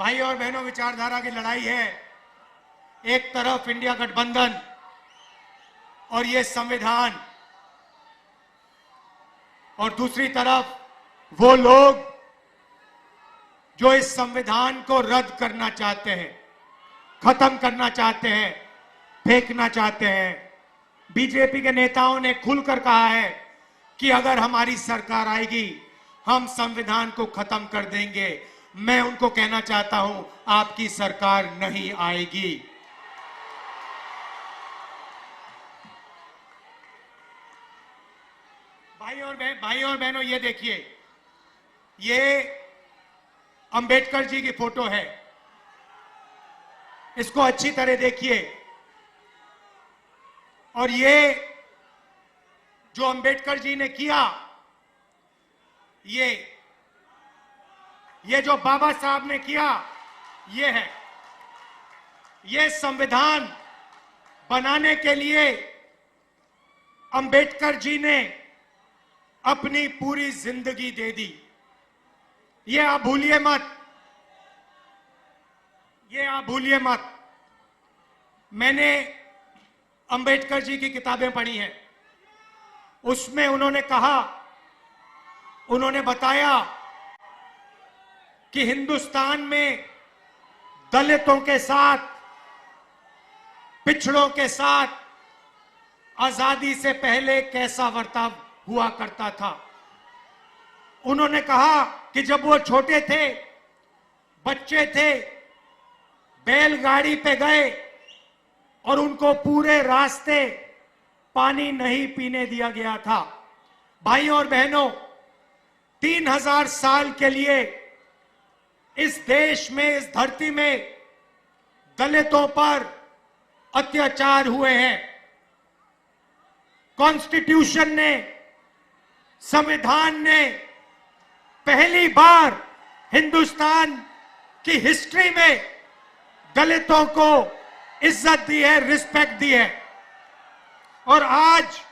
भाई और बहनों, विचारधारा की लड़ाई है। एक तरफ इंडिया गठबंधन और ये संविधान, और दूसरी तरफ वो लोग जो इस संविधान को रद्द करना चाहते हैं, खत्म करना चाहते हैं, फेंकना चाहते हैं। बीजेपी के नेताओं ने खुलकर कहा है कि अगर हमारी सरकार आएगी हम संविधान को खत्म कर देंगे। मैं उनको कहना चाहता हूं, आपकी सरकार नहीं आएगी। भाई और बहनों, ये देखिए, ये अंबेडकर जी की फोटो है। इसको अच्छी तरह देखिए। और ये जो अंबेडकर जी ने किया, ये जो बाबा साहब ने किया, ये है। ये संविधान बनाने के लिए अंबेडकर जी ने अपनी पूरी जिंदगी दे दी। ये आप भूलिए मत, ये आप भूलिए मत। मैंने अंबेडकर जी की किताबें पढ़ी हैं। उसमें उन्होंने कहा, उन्होंने बताया कि हिंदुस्तान में दलितों के साथ, पिछड़ों के साथ आजादी से पहले कैसा बर्ताव हुआ करता था। उन्होंने कहा कि जब वो छोटे थे, बच्चे थे, बैलगाड़ी पे गए और उनको पूरे रास्ते पानी नहीं पीने दिया गया था। भाई और बहनों, 3000 साल के लिए इस देश में, इस धरती में दलितों पर अत्याचार हुए हैं। कॉन्स्टिट्यूशन ने, संविधान ने पहली बार हिंदुस्तान की हिस्ट्री में दलितों को इज्जत दी है, रिस्पेक्ट दी है। और आज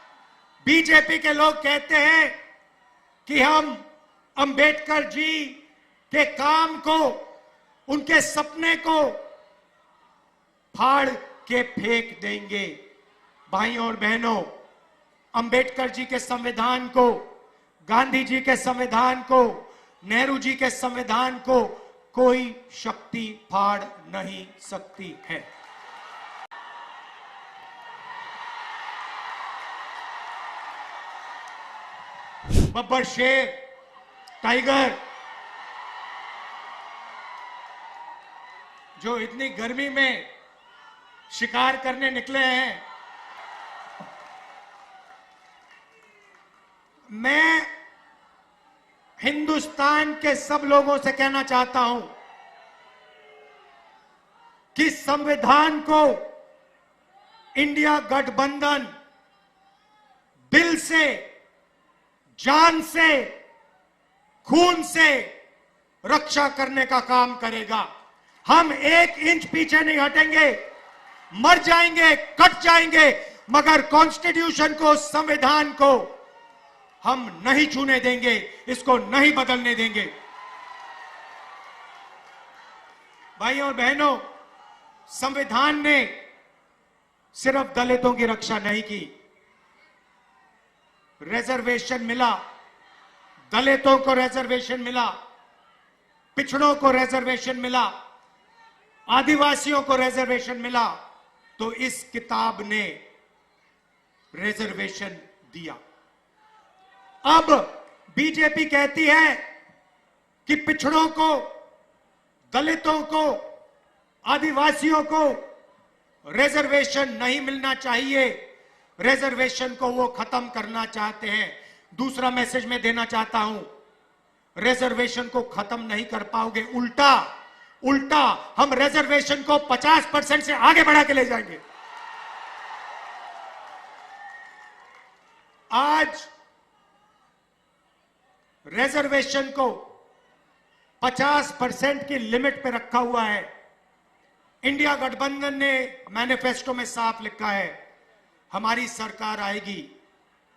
बीजेपी के लोग कहते हैं कि हम अंबेडकर जी के काम को, उनके सपने को फाड़ के फेंक देंगे। भाइयों और बहनों, अंबेडकर जी के संविधान को, गांधी जी के संविधान को, नेहरू जी के संविधान को कोई शक्ति फाड़ नहीं सकती है। बब्बर शेर, टाइगर, जो इतनी गर्मी में शिकार करने निकले हैं, मैं हिंदुस्तान के सब लोगों से कहना चाहता हूं कि संविधान को इंडिया गठबंधन दिल से, जान से, खून से रक्षा करने का काम करेगा। हम 1 इंच पीछे नहीं हटेंगे। मर जाएंगे, कट जाएंगे, मगर कॉन्स्टिट्यूशन को, संविधान को हम नहीं छूने देंगे, इसको नहीं बदलने देंगे। भाइयों और बहनों, संविधान ने सिर्फ दलितों की रक्षा नहीं की। रिजर्वेशन मिला, दलितों को रिजर्वेशन मिला, पिछड़ों को रिजर्वेशन मिला, आदिवासियों को रिजर्वेशन मिला, तो इस किताब ने रिजर्वेशन दिया। अब बीजेपी कहती है कि पिछड़ों को, दलितों को, आदिवासियों को रिजर्वेशन नहीं मिलना चाहिए, रिजर्वेशन को वो खत्म करना चाहते हैं। दूसरा मैसेज मैं देना चाहता हूं, रिजर्वेशन को खत्म नहीं कर पाओगे, उल्टा हम रिजर्वेशन को 50% से आगे बढ़ा के ले जाएंगे। आज रिजर्वेशन को 50% की लिमिट पे रखा हुआ है। इंडिया गठबंधन ने मैनिफेस्टो में साफ लिखा है, हमारी सरकार आएगी,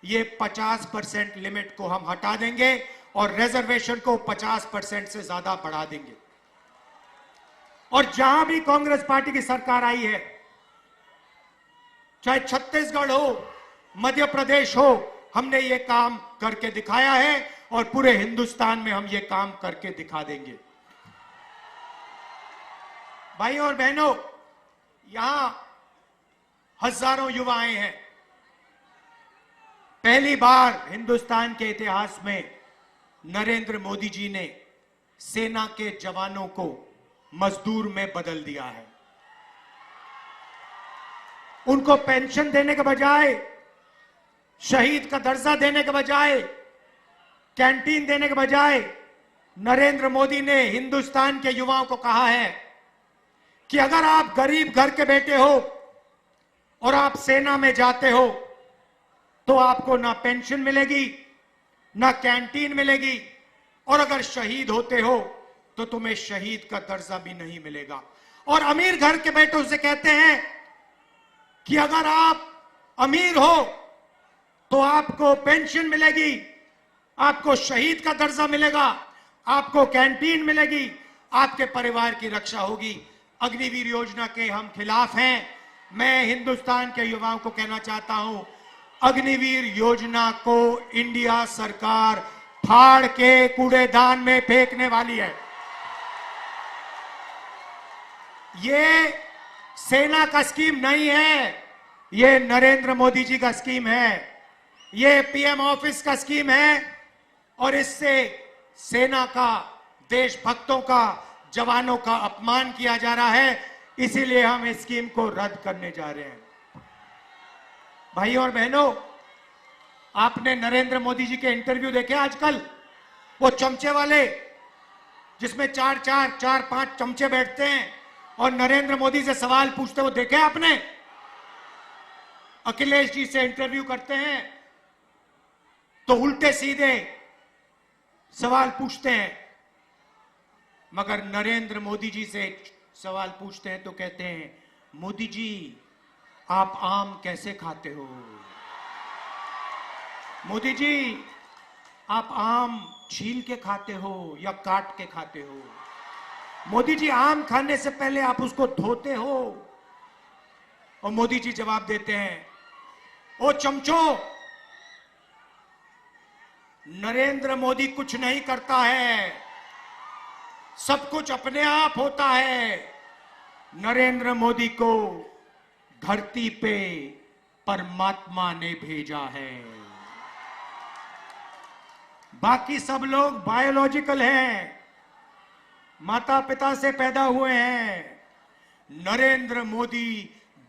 ये 50% लिमिट को हम हटा देंगे और रिजर्वेशन को 50% से ज्यादा बढ़ा देंगे। और जहां भी कांग्रेस पार्टी की सरकार आई है, चाहे छत्तीसगढ़ हो, मध्य प्रदेश हो, हमने ये काम करके दिखाया है और पूरे हिंदुस्तान में हम ये काम करके दिखा देंगे। भाइयों और बहनों, यहां हजारों युवा आए हैं। पहली बार हिंदुस्तान के इतिहास में नरेंद्र मोदी जी ने सेना के जवानों को मजदूर में बदल दिया है। उनको पेंशन देने के बजाय, शहीद का दर्जा देने के बजाय, कैंटीन देने के बजाय नरेंद्र मोदी ने हिंदुस्तान के युवाओं को कहा है कि अगर आप गरीब घर के बेटे हो और आप सेना में जाते हो तो आपको ना पेंशन मिलेगी, ना कैंटीन मिलेगी, और अगर शहीद होते हो तो तुम्हें शहीद का दर्जा भी नहीं मिलेगा। और अमीर घर के बेटों से कहते हैं कि अगर आप अमीर हो तो आपको पेंशन मिलेगी, आपको शहीद का दर्जा मिलेगा, आपको कैंटीन मिलेगी, आपके परिवार की रक्षा होगी। अग्निवीर योजना के हम खिलाफ हैं। मैं हिंदुस्तान के युवाओं को कहना चाहता हूं, अग्निवीर योजना को इंडिया सरकार फाड़ के कूड़ेदान में फेंकने वाली है। ये सेना का स्कीम नहीं है, ये नरेंद्र मोदी जी का स्कीम है, ये पीएम ऑफिस का स्कीम है, और इससे सेना का, देशभक्तों का, जवानों का अपमान किया जा रहा है। इसीलिए हम इस स्कीम को रद्द करने जा रहे हैं। भाइयों और बहनों, आपने नरेंद्र मोदी जी के इंटरव्यू देखे आजकल? वो चमचे वाले, जिसमें चार पांच चमचे बैठते हैं और नरेंद्र मोदी से सवाल पूछते, वो देखे आपने? अखिलेश जी से इंटरव्यू करते हैं तो उल्टे सीधे सवाल पूछते हैं, मगर नरेंद्र मोदी जी से सवाल पूछते हैं तो कहते हैं, मोदी जी आप आम कैसे खाते हो? मोदी जी आप आम छील के खाते हो या काट के खाते हो? मोदी जी आम खाने से पहले आप उसको धोते हो? और मोदी जी जवाब देते हैं, ओ चमचो, नरेंद्र मोदी कुछ नहीं करता है, सब कुछ अपने आप होता है। नरेंद्र मोदी को धरती पे परमात्मा ने भेजा है, बाकी सब लोग बायोलॉजिकल हैं, माता पिता से पैदा हुए हैं। नरेंद्र मोदी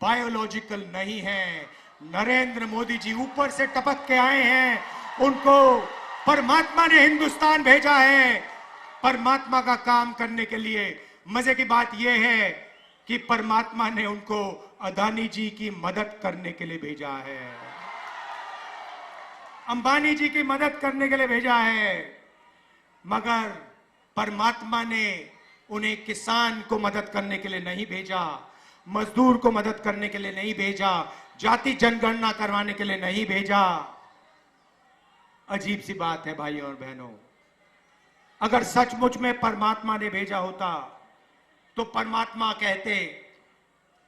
बायोलॉजिकल नहीं है। नरेंद्र मोदी जी ऊपर से टपक के आए हैं, उनको परमात्मा ने हिंदुस्तान भेजा है परमात्मा का काम करने के लिए। मजे की बात यह है कि परमात्मा ने उनको अदानी जी की मदद करने के लिए भेजा है, अंबानी जी की मदद करने के लिए भेजा है, मगर परमात्मा ने उन्हें किसान को मदद करने के लिए नहीं भेजा, मजदूर को मदद करने के लिए नहीं भेजा, जाति जनगणना करवाने के लिए नहीं भेजा। अजीब सी बात है भाइयों और बहनों, अगर सचमुच में परमात्मा ने भेजा होता तो परमात्मा कहते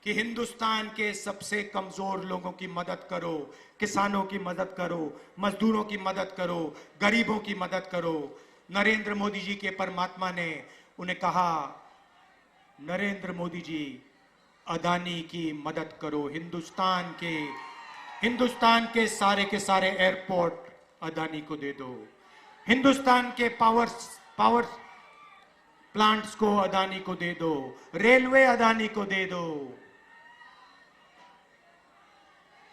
कि हिंदुस्तान के सबसे कमजोर लोगों की मदद करो, किसानों की मदद करो, मजदूरों की मदद करो, गरीबों की मदद करो। नरेंद्र मोदी जी के परमात्मा ने उन्हें कहा, नरेंद्र मोदी जी अदानी की मदद करो, हिंदुस्तान के सारे एयरपोर्ट अदानी को दे दो, हिंदुस्तान के पावर प्लांट्स को अदानी को दे दो, रेलवे अदानी को दे दो।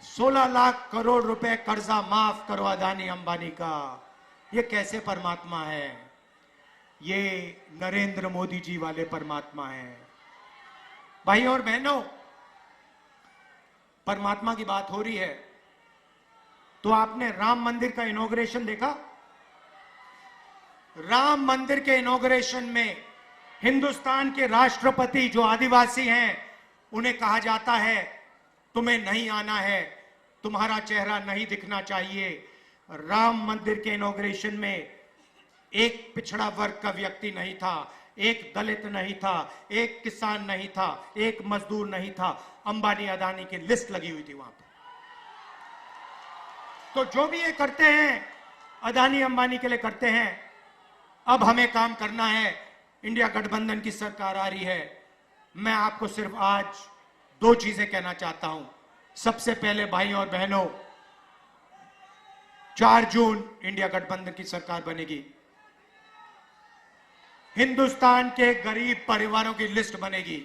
16 लाख करोड़ रुपए कर्जा माफ करो अदानी अंबानी का। ये कैसे परमात्मा है? ये नरेंद्र मोदी जी वाले परमात्मा है। भाइयों और बहनों, परमात्मा की बात हो रही है तो आपने राम मंदिर का इनॉग्रेशन देखा? राम मंदिर के इनॉग्रेशन में हिंदुस्तान के राष्ट्रपति जो आदिवासी हैं उन्हें कहा जाता है तुम्हें नहीं आना है, तुम्हारा चेहरा नहीं दिखना चाहिए। राम मंदिर के इनॉग्रेशन में एक पिछड़ा वर्ग का व्यक्ति नहीं था, एक दलित नहीं था, एक किसान नहीं था, एक मजदूर नहीं था, अंबानी अदानी की लिस्ट लगी हुई थी वहां पर। तो जो भी ये करते हैं अदानी अंबानी के लिए करते हैं। अब हमें काम करना है। इंडिया गठबंधन की सरकार आ रही है। मैं आपको सिर्फ आज दो चीजें कहना चाहता हूं। सबसे पहले भाई और बहनों, 4 जून इंडिया गठबंधन की सरकार बनेगी। हिंदुस्तान के गरीब परिवारों की लिस्ट बनेगी।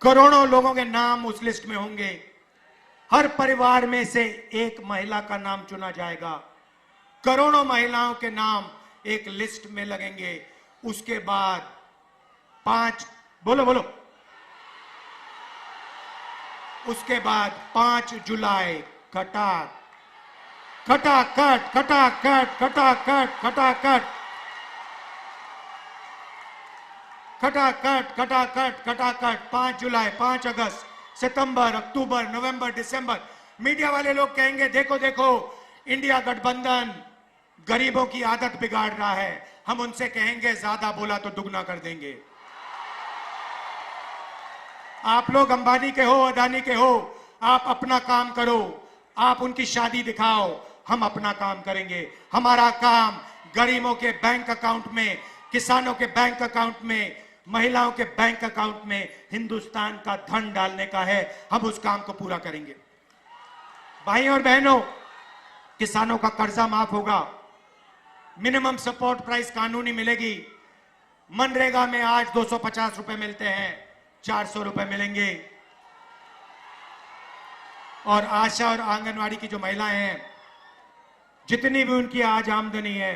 करोड़ों लोगों के नाम उस लिस्ट में होंगे। हर परिवार में से एक महिला का नाम चुना जाएगा। करोड़ों महिलाओं के नाम एक लिस्ट में लगेंगे। उसके बाद 5 उसके बाद 5 जुलाई खटाखट खटाखट खटाखट खटाखट खटाखट खटाखट खटाखट खटाखट 5 जुलाई, 5 अगस्त, सितंबर, अक्टूबर, नवंबर, दिसंबर। मीडिया वाले लोग कहेंगे देखो देखो इंडिया गठबंधन गरीबों की आदत बिगाड़ रहा है। हम उनसे कहेंगे ज्यादा बोला तो दुगना कर देंगे। आप लोग अंबानी के हो, अदानी के हो, आप अपना काम करो, आप उनकी शादी दिखाओ, हम अपना काम करेंगे। हमारा काम गरीबों के बैंक अकाउंट में, किसानों के बैंक अकाउंट में, महिलाओं के बैंक अकाउंट में हिंदुस्तान का धन डालने का है। हम उस काम को पूरा करेंगे। भाई और बहनों, किसानों का कर्जा माफ होगा। मिनिमम सपोर्ट प्राइस कानूनी मिलेगी। मनरेगा में आज 250 रुपए मिलते हैं, 400 रुपए मिलेंगे। और आशा और आंगनवाड़ी की जो महिलाएं हैं, जितनी भी उनकी आज आमदनी है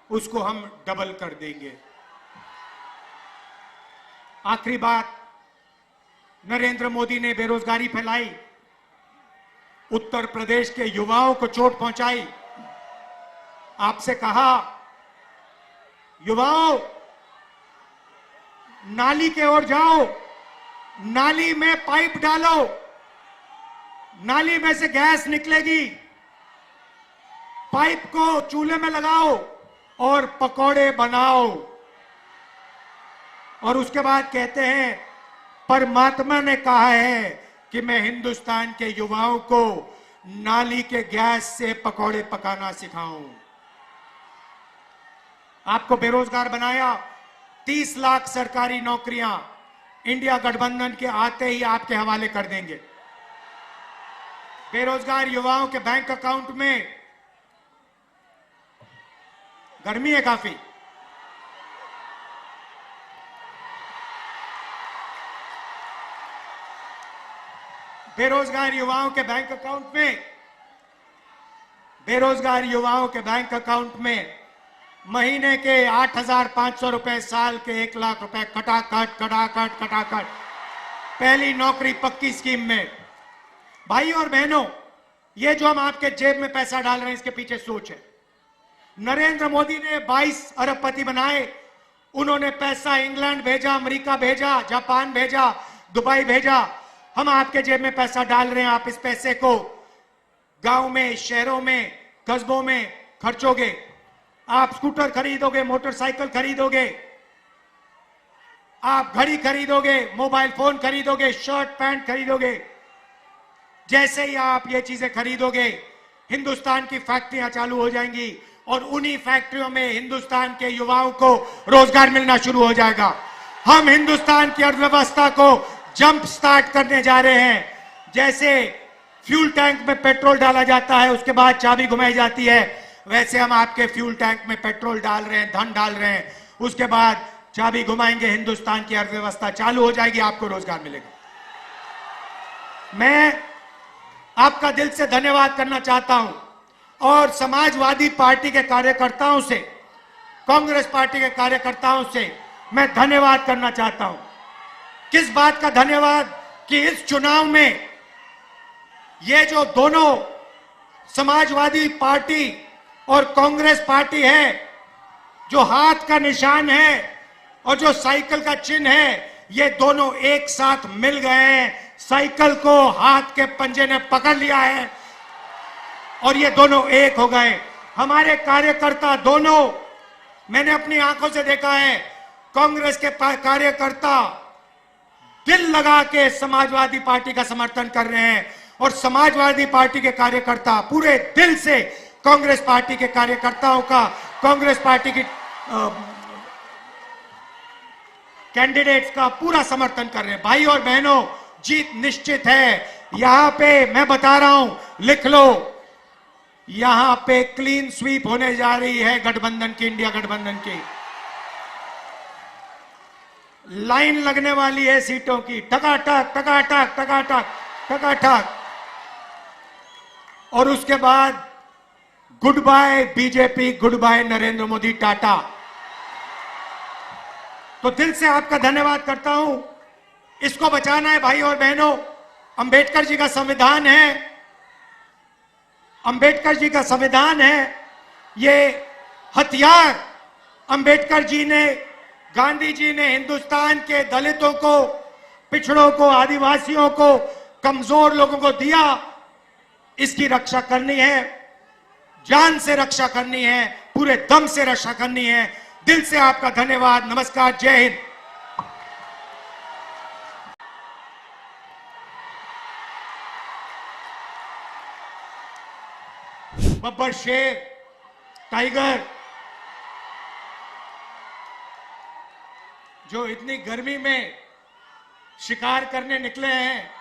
उसको हम डबल कर देंगे। आखिरी बात, नरेंद्र मोदी ने बेरोजगारी फैलाई, उत्तर प्रदेश के युवाओं को चोट पहुंचाई। आपसे कहा, युवाओं नाली के ओर जाओ, नाली में पाइप डालो, नाली में से गैस निकलेगी, पाइप को चूल्हे में लगाओ और पकौड़े बनाओ। और उसके बाद कहते हैं परमात्मा ने कहा है कि मैं हिंदुस्तान के युवाओं को नाली के गैस से पकौड़े पकाना सिखाऊं। आपको बेरोजगार बनाया। 30 लाख सरकारी नौकरियां इंडिया गठबंधन के आते ही आपके हवाले कर देंगे। बेरोजगार युवाओं के बैंक अकाउंट में, गर्मी है काफी, बेरोजगार युवाओं के बैंक अकाउंट में, बेरोजगार युवाओं के बैंक अकाउंट में महीने के 8,500 रुपए, साल के 1 लाख रुपए, खटाखट खटाखट खटाखट, पहली नौकरी पक्की स्कीम में। भाई और बहनों, ये जो हम आपके जेब में पैसा डाल रहे हैं इसके पीछे सोच है। नरेंद्र मोदी ने 22 अरबपति बनाए। उन्होंने पैसा इंग्लैंड भेजा, अमेरिका भेजा, जापान भेजा, दुबई भेजा। हम आपके जेब में पैसा डाल रहे हैं। आप इस पैसे को गांव में, शहरों में, कस्बों में खर्चोगे। आप स्कूटर खरीदोगे, मोटरसाइकिल खरीदोगे, आप घड़ी खरीदोगे, मोबाइल फोन खरीदोगे, शर्ट पैंट खरीदोगे। जैसे ही आप ये चीजें खरीदोगे, हिंदुस्तान की फैक्ट्रियां चालू हो जाएंगी और उन्हीं फैक्ट्रियों में हिंदुस्तान के युवाओं को रोजगार मिलना शुरू हो जाएगा। हम हिंदुस्तान की अर्थव्यवस्था को जंप स्टार्ट करने जा रहे हैं। जैसे फ्यूल टैंक में पेट्रोल डाला जाता है, उसके बाद चाबी घुमाई जाती है, वैसे हम आपके फ्यूल टैंक में पेट्रोल डाल रहे हैं, धन डाल रहे हैं। उसके बाद चाबी घुमाएंगे, हिंदुस्तान की अर्थव्यवस्था चालू हो जाएगी, आपको रोजगार मिलेगा। मैं आपका दिल से धन्यवाद करना चाहता हूं और समाजवादी पार्टी के कार्यकर्ताओं से, कांग्रेस पार्टी के कार्यकर्ताओं से मैं धन्यवाद करना चाहता हूं। किस बात का धन्यवाद कि इस चुनाव में ये जो दोनों समाजवादी पार्टी और कांग्रेस पार्टी है, जो हाथ का निशान है और जो साइकिल का चिन्ह है, ये दोनों एक साथ मिल गए हैं। साइकिल को हाथ के पंजे ने पकड़ लिया है और ये दोनों एक हो गए। हमारे कार्यकर्ता दोनों मैंने अपनी आंखों से देखा है, कांग्रेस के कार्यकर्ता दिल लगा के समाजवादी पार्टी का समर्थन कर रहे हैं और समाजवादी पार्टी के कार्यकर्ता पूरे दिल से कांग्रेस पार्टी के कार्यकर्ताओं का, कांग्रेस पार्टी की कैंडिडेट्स का पूरा समर्थन कर रहे हैं। भाई और बहनों, जीत निश्चित है। यहां पे मैं बता रहा हूं, लिख लो, यहां पे क्लीन स्वीप होने जा रही है गठबंधन की, इंडिया गठबंधन की। लाइन लगने वाली है सीटों की, टकाटक टकाटक टकाटक टकाटक। और उसके बाद good bye BJP, good bye Narendra Modi, टाटा। तो दिल से आपका धन्यवाद करता हूं। इसको बचाना है भाई और बहनों। अंबेडकर जी का संविधान है, अंबेडकर जी का संविधान है। ये हथियार अंबेडकर जी ने, गांधी जी ने हिंदुस्तान के दलितों को, पिछड़ों को, आदिवासियों को, कमजोर लोगों को दिया। इसकी रक्षा करनी है, जान से रक्षा करनी है, पूरे दम से रक्षा करनी है। दिल से आपका धन्यवाद। नमस्कार, जय हिंद। बब्बर शेर, टाइगर, जो इतनी गर्मी में शिकार करने निकले हैं,